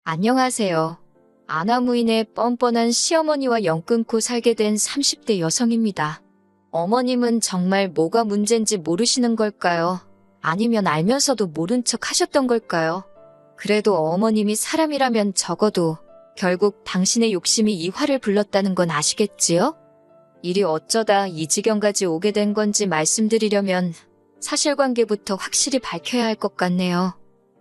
안녕하세요. 아나무인의 뻔뻔한 시어머니와 연 끊고 살게 된 30대 여성입니다. 어머님은 정말 뭐가 문제인지 모르시는 걸까요? 아니면 알면서도 모른 척 하셨던 걸까요? 그래도 어머님이 사람이라면 적어도 결국 당신의 욕심이 이 화를 불렀다는 건 아시겠지요? 일이 어쩌다 이 지경까지 오게 된 건지 말씀드리려면 사실관계부터 확실히 밝혀야 할 것 같네요.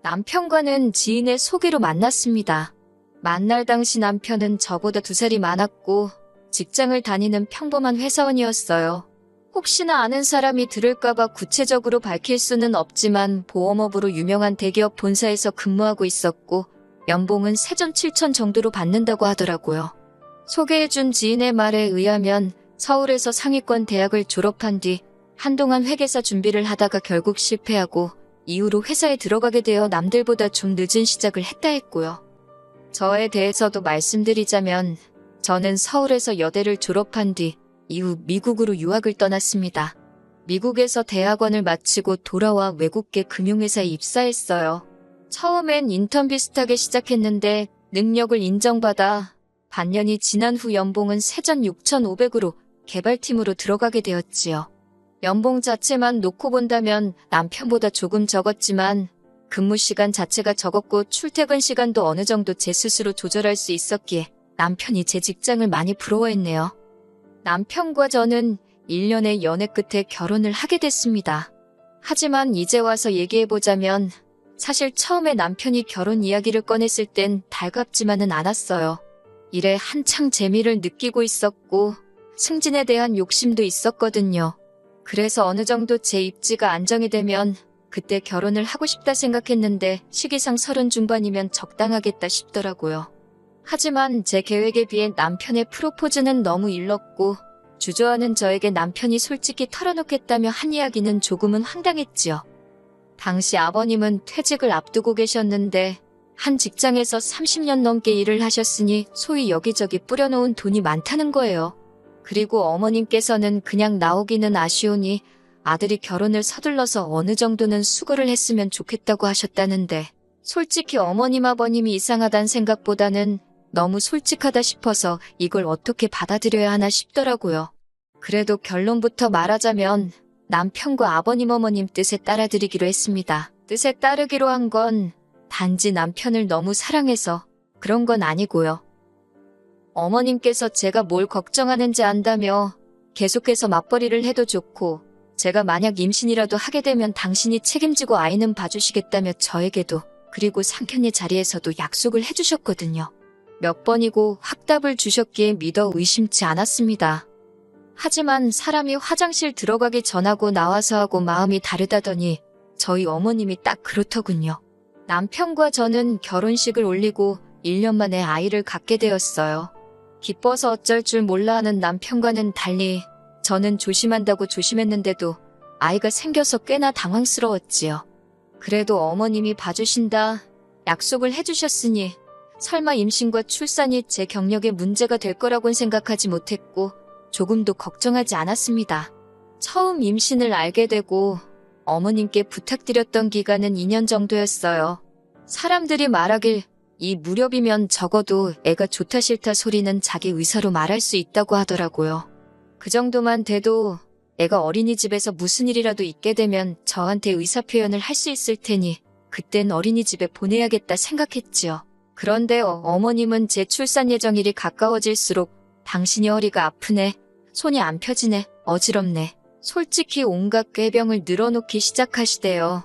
남편과는 지인의 소개로 만났습니다. 만날 당시 남편은 저보다 2살이 많았고 직장을 다니는 평범한 회사원이었어요. 혹시나 아는 사람이 들을까봐 구체적으로 밝힐 수는 없지만 보험업으로 유명한 대기업 본사에서 근무하고 있었고 연봉은 세전 7천 정도로 받는다고 하더라고요. 소개해준 지인의 말에 의하면 서울에서 상위권 대학을 졸업한 뒤 한동안 회계사 준비를 하다가 결국 실패하고 이후로 회사에 들어가게 되어 남들보다 좀 늦은 시작을 했다 했고요. 저에 대해서도 말씀드리자면 저는 서울에서 여대를 졸업한 뒤 이후 미국으로 유학을 떠났습니다. 미국에서 대학원을 마치고 돌아와 외국계 금융회사에 입사했어요. 처음엔 인턴 비슷하게 시작했는데 능력을 인정받아 반년이 지난 후 연봉은 세전 6,500으로 개발팀으로 들어가게 되었지요. 연봉 자체만 놓고 본다면 남편보다 조금 적었지만 근무 시간 자체가 적었고 출퇴근 시간도 어느 정도 제 스스로 조절할 수 있었기에 남편이 제 직장을 많이 부러워했네요. 남편과 저는 1년의 연애 끝에 결혼을 하게 됐습니다. 하지만 이제 와서 얘기해보자면 사실 처음에 남편이 결혼 이야기를 꺼냈을 땐 달갑지만은 않았어요. 일에 한창 재미를 느끼고 있었고 승진에 대한 욕심도 있었거든요. 그래서 어느 정도 제 입지가 안정이 되면 그때 결혼을 하고 싶다 생각했는데 시기상 30 중반이면 적당하겠다 싶더라고요. 하지만 제 계획에 비해 남편의 프로포즈는 너무 일렀고 주저하는 저에게 남편이 솔직히 털어놓겠다며 한 이야기는 조금은 황당했지요. 당시 아버님은 퇴직을 앞두고 계셨는데 한 직장에서 30년 넘게 일을 하셨으니 소위 여기저기 뿌려놓은 돈이 많다는 거예요. 그리고 어머님께서는 그냥 나오기는 아쉬우니 아들이 결혼을 서둘러서 어느 정도는 수고를 했으면 좋겠다고 하셨다는데 솔직히 어머님 아버님이 이상하단 생각보다는 너무 솔직하다 싶어서 이걸 어떻게 받아들여야 하나 싶더라고요. 그래도 결론부터 말하자면 남편과 아버님 어머님 뜻에 따라드리기로 했습니다. 뜻에 따르기로 한 건 단지 남편을 너무 사랑해서 그런 건 아니고요. 어머님께서 제가 뭘 걱정하는지 안다며 계속해서 맞벌이를 해도 좋고 제가 만약 임신이라도 하게 되면 당신이 책임지고 아이는 봐주시겠다며 저에게도 그리고 상견례 자리에서도 약속을 해주셨거든요. 몇 번이고 확답을 주셨기에 믿어 의심치 않았습니다. 하지만 사람이 화장실 들어가기 전하고 나와서 하고 마음이 다르다더니 저희 어머님이 딱 그렇더군요. 남편과 저는 결혼식을 올리고 1년 만에 아이를 갖게 되었어요. 기뻐서 어쩔 줄 몰라 하는 남편과는 달리 저는 조심한다고 조심했는데도 아이가 생겨서 꽤나 당황스러웠지요. 그래도 어머님이 봐주신다 약속을 해주셨으니 설마 임신과 출산이 제 경력에 문제가 될 거라고는 생각하지 못했고 조금도 걱정하지 않았습니다. 처음 임신을 알게 되고 어머님께 부탁드렸던 기간은 2년 정도였어요. 사람들이 말하길 이 무렵이면 적어도 애가 좋다 싫다 소리는 자기 의사로 말할 수 있다고 하더라고요. 그 정도만 돼도 애가 어린이집에서 무슨 일이라도 있게 되면 저한테 의사표현을 할 수 있을 테니 그땐 어린이집에 보내야겠다 생각했지요. 그런데 어머님은 제 출산 예정일이 가까워질수록 당신이 허리가 아프네, 손이 안 펴지네, 어지럽네, 솔직히 온갖 꾀병을 늘어놓기 시작하시대요.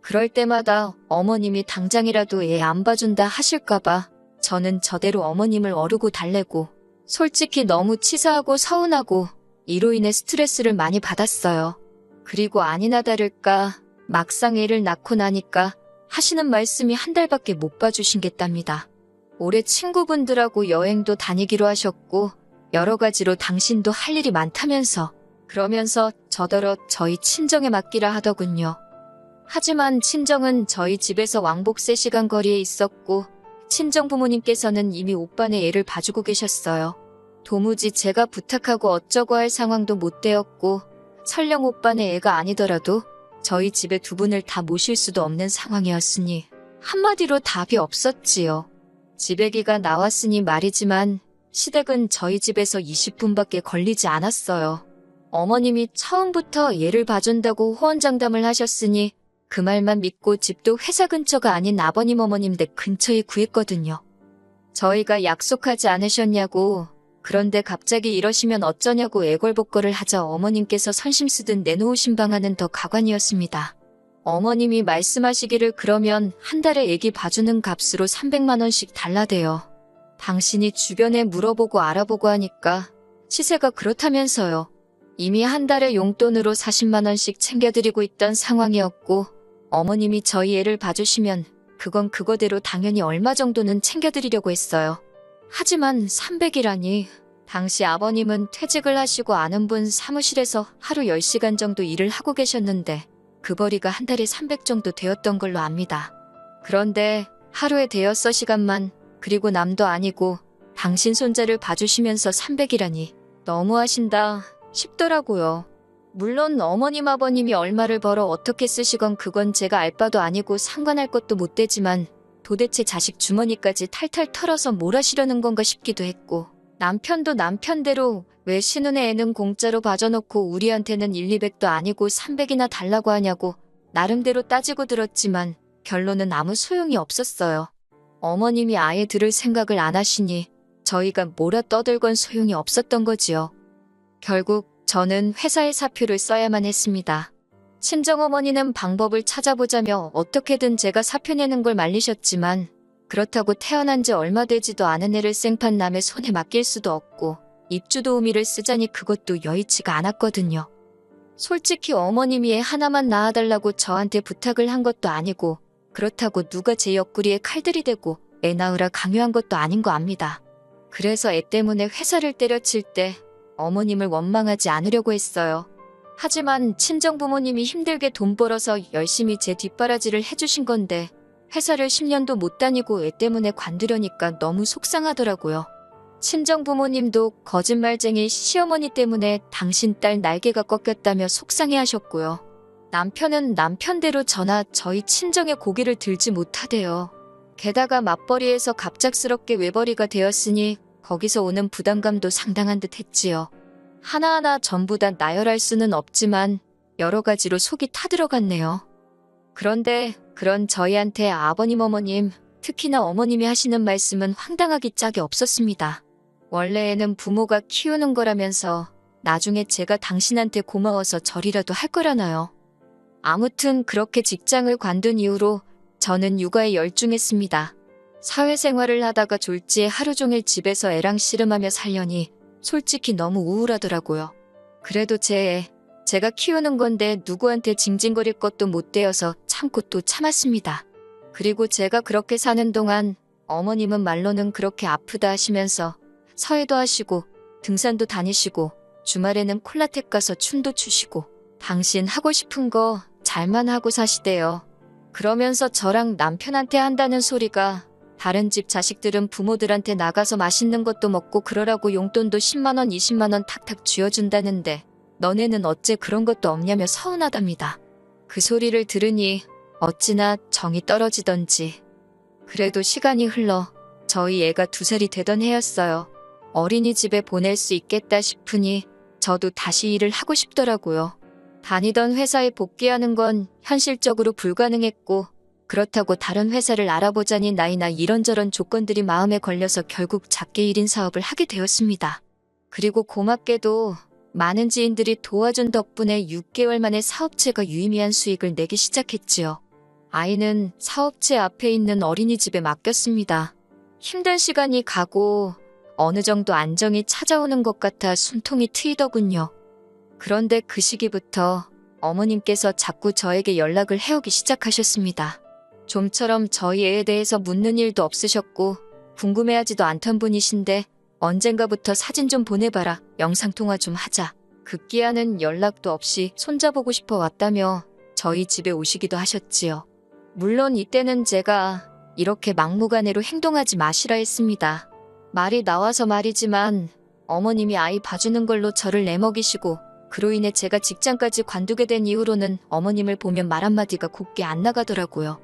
그럴 때마다 어머님이 당장이라도 애 안 봐준다 하실까봐 저는 저대로 어머님을 어르고 달래고 솔직히 너무 치사하고 서운하고 이로 인해 스트레스를 많이 받았어요. 그리고 아니나 다를까 막상 애를 낳고 나니까 하시는 말씀이 한 달밖에 못 봐주신겠답니다. 올해 친구분들하고 여행도 다니기로 하셨고 여러 가지로 당신도 할 일이 많다면서 그러면서 저더러 저희 친정에 맡기라 하더군요. 하지만 친정은 저희 집에서 왕복 3시간 거리에 있었고 친정 부모님께서는 이미 오빠네 애를 봐주고 계셨어요. 도무지 제가 부탁하고 어쩌고 할 상황도 못 되었고 설령 오빠네 애가 아니더라도 저희 집에 2분을 다 모실 수도 없는 상황이었으니 한마디로 답이 없었지요. 지배기가 나왔으니 말이지만 시댁은 저희 집에서 20분밖에 걸리지 않았어요. 어머님이 처음부터 얘를 봐준다고 호언장담을 하셨으니 그 말만 믿고 집도 회사 근처가 아닌 아버님 어머님 댁 근처에 구했거든요. 저희가 약속하지 않으셨냐고, 그런데 갑자기 이러시면 어쩌냐고 애걸복걸을 하자 어머님께서 선심쓰듯 내놓으신 방안은 더 가관이었습니다. 어머님이 말씀하시기를 그러면 한 달에 애기 봐주는 값으로 300만 원씩 달라대요. 당신이 주변에 물어보고 알아보고 하니까 시세가 그렇다면서요. 이미 한 달에 용돈으로 40만 원씩 챙겨드리고 있던 상황이었고 어머님이 저희 애를 봐주시면 그건 그거대로 당연히 얼마 정도는 챙겨드리려고 했어요. 하지만 300이라니 당시 아버님은 퇴직을 하시고 아는 분 사무실에서 하루 10시간 정도 일을 하고 계셨는데 그 벌이가 한 달에 300 정도 되었던 걸로 압니다. 그런데 하루에 대여섯 시간만 그리고 남도 아니고 당신 손자를 봐주시면서 300이라니 너무하신다 싶더라고요. 물론 어머님 아버님이 얼마를 벌어 어떻게 쓰시건 그건 제가 알 바도 아니고 상관할 것도 못 되지만 도대체 자식 주머니까지 탈탈 털어서 뭘 하시려는 건가 싶기도 했고 남편도 남편대로 왜 신혼의 애는 공짜로 봐줘놓고 우리한테는 1,200도 아니고 300이나 달라고 하냐고 나름대로 따지고 들었지만 결론은 아무 소용이 없었어요. 어머님이 아예 들을 생각을 안 하시니 저희가 뭐라 떠들건 소용이 없었던 거지요. 결국 저는 회사에 사표를 써야만 했습니다. 친정어머니는 방법을 찾아보자며 어떻게든 제가 사표 내는 걸 말리셨지만 그렇다고 태어난 지 얼마 되지도 않은 애를 생판 남의 손에 맡길 수도 없고 입주도우미를 쓰자니 그것도 여의치가 않았거든요. 솔직히 어머님이 애 하나만 낳아달라고 저한테 부탁을 한 것도 아니고 그렇다고 누가 제 옆구리에 칼들이 대고 애 낳으라 강요한 것도 아닌 거 압니다. 그래서 애 때문에 회사를 때려칠 때 어머님을 원망하지 않으려고 했어요. 하지만 친정부모님이 힘들게 돈 벌어서 열심히 제 뒷바라지를 해주신 건데 회사를 10년도 못 다니고 애 때문에 관두려니까 너무 속상하더라고요. 친정부모님도 거짓말쟁이 시어머니 때문에 당신 딸 날개가 꺾였다며 속상해하셨고요. 남편은 남편대로 저나 저희 친정의 고기를 들지 못하대요. 게다가 맞벌이에서 갑작스럽게 외벌이가 되었으니 거기서 오는 부담감도 상당한 듯 했지요. 하나하나 전부 다 나열할 수는 없지만 여러 가지로 속이 타들어갔네요. 그런데 그런 저희한테 아버님 어머님, 특히나 어머님이 하시는 말씀은 황당하기 짝이 없었습니다. 원래는 부모가 키우는 거라면서 나중에 제가 당신한테 고마워서 절이라도 할 거라나요. 아무튼 그렇게 직장을 관둔 이후로 저는 육아에 열중했습니다. 사회생활을 하다가 졸지에 하루 종일 집에서 애랑 씨름하며 살려니 솔직히 너무 우울하더라고요. 그래도 제가 키우는 건데 누구한테 징징거릴 것도 못 되어서 참고 또 참았습니다. 그리고 제가 그렇게 사는 동안 어머님은 말로는 그렇게 아프다 하시면서 서해도 하시고 등산도 다니시고 주말에는 콜라텍 가서 춤도 추시고 당신 하고 싶은 거 잘만 하고 사시대요. 그러면서 저랑 남편한테 한다는 소리가 다른 집 자식들은 부모들한테 나가서 맛있는 것도 먹고 그러라고 용돈도 10만 원, 20만 원 탁탁 쥐어준다는데 너네는 어째 그런 것도 없냐며 서운하답니다. 그 소리를 들으니 어찌나 정이 떨어지던지. 그래도 시간이 흘러 저희 애가 2살이 되던 해였어요. 어린이집에 보낼 수 있겠다 싶으니 저도 다시 일을 하고 싶더라고요. 다니던 회사에 복귀하는 건 현실적으로 불가능했고 그렇다고 다른 회사를 알아보자니 나이나 이런저런 조건들이 마음에 걸려서 결국 작게 1인 사업을 하게 되었습니다. 그리고 고맙게도 많은 지인들이 도와준 덕분에 6개월 만에 사업체가 유의미한 수익을 내기 시작했지요. 아이는 사업체 앞에 있는 어린이집에 맡겼습니다. 힘든 시간이 가고 어느 정도 안정이 찾아오는 것 같아 숨통이 트이더군요. 그런데 그 시기부터 어머님께서 자꾸 저에게 연락을 해오기 시작하셨습니다. 좀처럼 저희 애에 대해서 묻는 일도 없으셨고 궁금해하지도 않던 분이신데 언젠가부터 사진 좀 보내봐라, 영상통화 좀 하자. 급기야는 연락도 없이 손자보고 싶어 왔다며 저희 집에 오시기도 하셨지요. 물론 이때는 제가 이렇게 막무가내로 행동하지 마시라 했습니다. 말이 나와서 말이지만 어머님이 아이 봐주는 걸로 저를 내먹이시고 그로 인해 제가 직장까지 관두게 된 이후로는 어머님을 보면 말 한마디가 곱게 안 나가더라고요.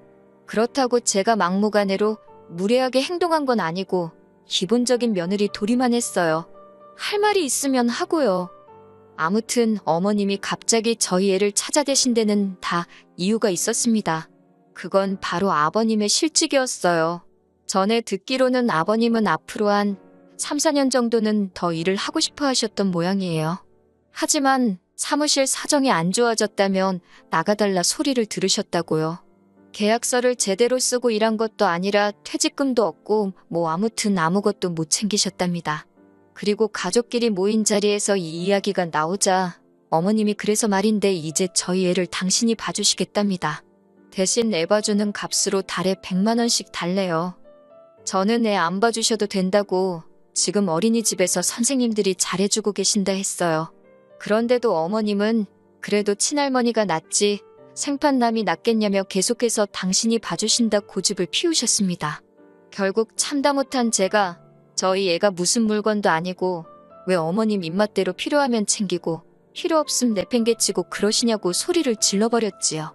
그렇다고 제가 막무가내로 무례하게 행동한 건 아니고 기본적인 며느리 도리만 했어요. 할 말이 있으면 하고요. 아무튼 어머님이 갑자기 저희 애를 찾아대신 데는 다 이유가 있었습니다. 그건 바로 아버님의 실직이었어요. 전에 듣기로는 아버님은 앞으로 한 3, 4년 정도는 더 일을 하고 싶어 하셨던 모양이에요. 하지만 사무실 사정이 안 좋아졌다면 나가달라 소리를 들으셨다고요. 계약서를 제대로 쓰고 일한 것도 아니라 퇴직금도 없고 아무튼 아무것도 못 챙기셨답니다. 그리고 가족끼리 모인 자리에서 이 이야기가 나오자 어머님이 그래서 말인데 이제 저희 애를 당신이 봐주시겠답니다. 대신 애 봐주는 값으로 달에 100만 원씩 달래요. 저는 애 안 봐주셔도 된다고 지금 어린이집에서 선생님들이 잘해주고 계신다 했어요. 그런데도 어머님은 그래도 친할머니가 낫지 생판남이 낫겠냐며 계속해서 당신이 봐주신다 고집을 피우셨습니다. 결국 참다 못한 제가 저희 애가 무슨 물건도 아니고 왜 어머님 입맛대로 필요하면 챙기고 필요 없음 내팽개치고 그러시냐고 소리를 질러버렸지요.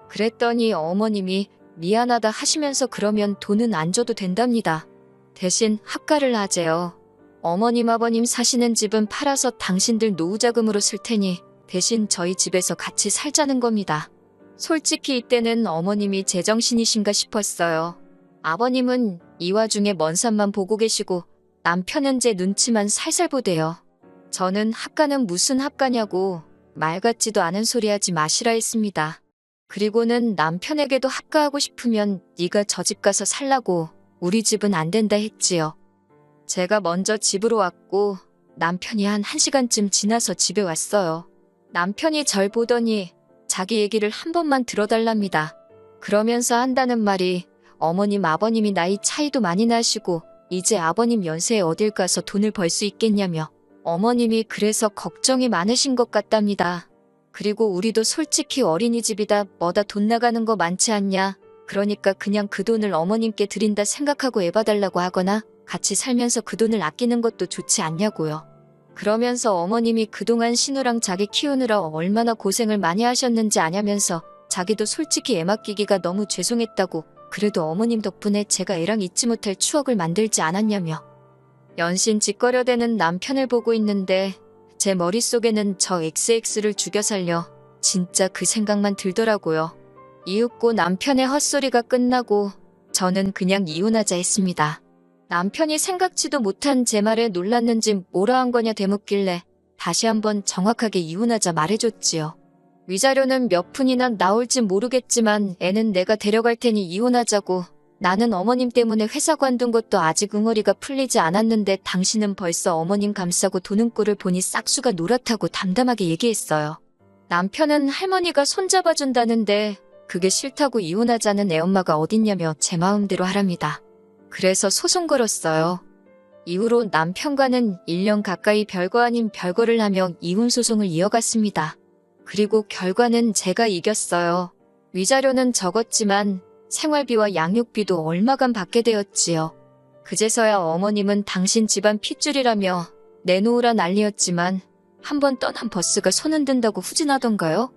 그랬더니 어머님이 미안하다 하시면서 그러면 돈은 안 줘도 된답니다. 대신 합가를 하재요. 어머님 아버님 사시는 집은 팔아서 당신들 노후자금으로 쓸 테니 대신 저희 집에서 같이 살자는 겁니다. 솔직히 이때는 어머님이 제정신이신가 싶었어요. 아버님은 이 와중에 먼 산만 보고 계시고 남편은 제 눈치만 살살 보대요. 저는 합가는 무슨 합가냐고 말 같지도 않은 소리 하지 마시라 했습니다. 그리고는 남편에게도 합가하고 싶으면 네가 저 집 가서 살라고 우리 집은 안 된다 했지요. 제가 먼저 집으로 왔고 남편이 한 1시간쯤 지나서 집에 왔어요. 남편이 절 보더니 자기 얘기를 한 번만 들어달랍니다. 그러면서 한다는 말이 어머님 아버님이 나이 차이도 많이 나시고 이제 아버님 연세에 어딜 가서 돈을 벌 수 있겠냐며 어머님이 그래서 걱정이 많으신 것 같답니다. 그리고 우리도 솔직히 어린이집이다 뭐다 돈 나가는 거 많지 않냐. 그러니까 그냥 그 돈을 어머님께 드린다 생각하고 애 봐달라고 하거나 같이 살면서 그 돈을 아끼는 것도 좋지 않냐고요. 그러면서 어머님이 그동안 신우랑 자기 키우느라 얼마나 고생을 많이 하셨는지 아냐면서 자기도 솔직히 애 맡기기가 너무 죄송했다고 그래도 어머님 덕분에 제가 애랑 잊지 못할 추억을 만들지 않았냐며 연신 짓거려대는 남편을 보고 있는데 제 머릿속에는 저 XX를 죽여 살려 진짜 그 생각만 들더라고요. 이윽고 남편의 헛소리가 끝나고 저는 그냥 이혼하자 했습니다. 남편이 생각지도 못한 제 말에 놀랐는지 뭐라 한 거냐 되묻길래 다시 한번 정확하게 이혼하자 말해줬지요. 위자료는 몇 푼이나 나올지 모르겠지만 애는 내가 데려갈 테니 이혼하자고. 나는 어머님 때문에 회사 관둔 것도 아직 응어리가 풀리지 않았는데 당신은 벌써 어머님 감싸고 도는 꼴을 보니 싹수가 노랗다고 담담하게 얘기했어요. 남편은 할머니가 손잡아준다는데 그게 싫다고 이혼하자는 애엄마가 어딨냐며 제 마음대로 하랍니다. 그래서 소송 걸었어요. 이후로 남편과는 1년 가까이 별거 아닌 별거를 하며 이혼 소송을 이어갔습니다. 그리고 결과는 제가 이겼어요. 위자료는 적었지만 생활비와 양육비도 얼마간 받게 되었지요. 그제서야 어머님은 당신 집안 핏줄이라며 내놓으라 난리였지만 한번 떠난 버스가 손 흔든다고 후진하던가요?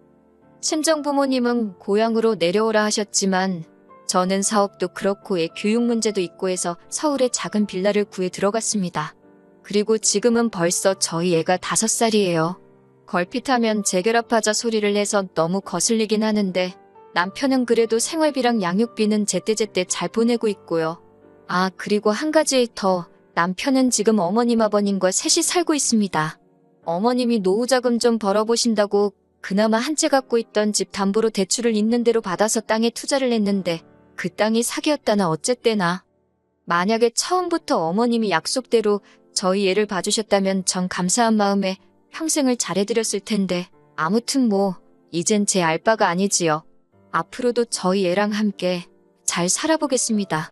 친정부모님은 고향으로 내려오라 하셨지만 저는 사업도 그렇고 애 교육 문제도 있고 해서 서울에 작은 빌라를 구해 들어갔습니다. 그리고 지금은 벌써 저희 애가 5살이에요. 걸핏하면 재결합하자 소리를 해서 너무 거슬리긴 하는데 남편은 그래도 생활비랑 양육비는 제때제때 잘 보내고 있고요. 아, 그리고 한 가지 더. 남편은 지금 어머님 아버님과 셋이 살고 있습니다. 어머님이 노후자금 좀 벌어보신다고 그나마 한 채 갖고 있던 집 담보로 대출을 있는 대로 받아서 땅에 투자를 했는데 그 땅이 사기였다나 어쨌대나. 만약에 처음부터 어머님이 약속대로 저희 애를 봐주셨다면 전 감사한 마음에 평생을 잘해드렸을 텐데 아무튼 이젠 제 알 바가 아니지요. 앞으로도 저희 애랑 함께 잘 살아보겠습니다.